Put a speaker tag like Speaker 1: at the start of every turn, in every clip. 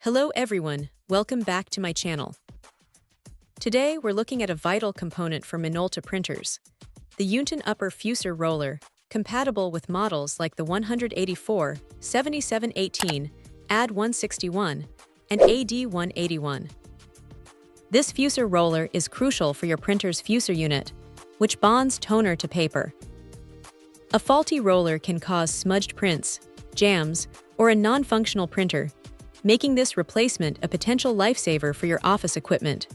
Speaker 1: Hello everyone, welcome back to my channel. Today we're looking at a vital component for Minolta printers, the Yunton upper fuser roller, compatible with models like the 184, 7718, AD161, and AD181. This fuser roller is crucial for your printer's fuser unit, which bonds toner to paper. A faulty roller can cause smudged prints, jams, or a non-functional printer, making this replacement a potential lifesaver for your office equipment.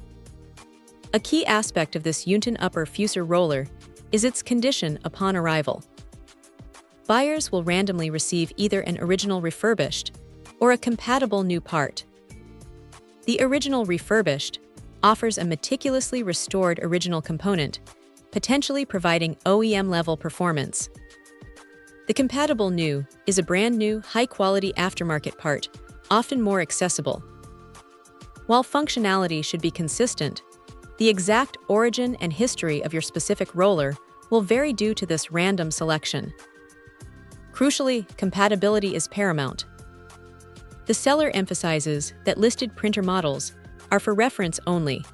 Speaker 1: A key aspect of this Yunton upper fuser roller is its condition upon arrival. Buyers will randomly receive either an original refurbished or a compatible new part. The original refurbished offers a meticulously restored original component, potentially providing OEM-level performance. The compatible new is a brand new, high-quality aftermarket part, often more accessible. While functionality should be consistent, the exact origin and history of your specific roller will vary due to this random selection. Crucially, compatibility is paramount. The seller emphasizes that listed printer models are for reference only.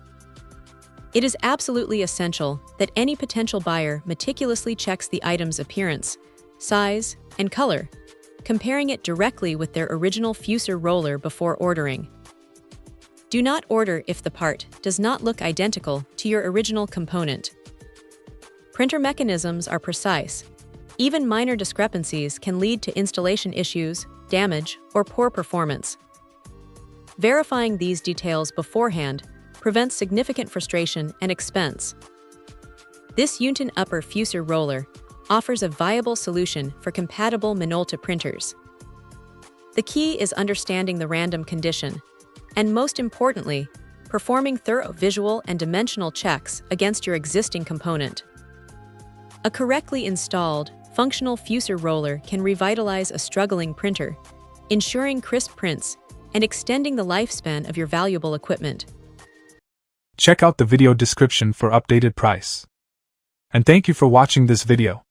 Speaker 1: It is absolutely essential that any potential buyer meticulously checks the item's appearance, size, and color, comparing it directly with their original fuser roller before ordering. Do not order if the part does not look identical to your original component. Printer mechanisms are precise. Even minor discrepancies can lead to installation issues, damage, or poor performance. Verifying these details beforehand prevents significant frustration and expense. This Yunton upper fuser roller offers a viable solution for compatible Minolta printers. The key is understanding the random condition, and most importantly, performing thorough visual and dimensional checks against your existing component. A correctly installed, functional fuser roller can revitalize a struggling printer, ensuring crisp prints and extending the lifespan of your valuable equipment.
Speaker 2: Check out the video description for updated price. And thank you for watching this video.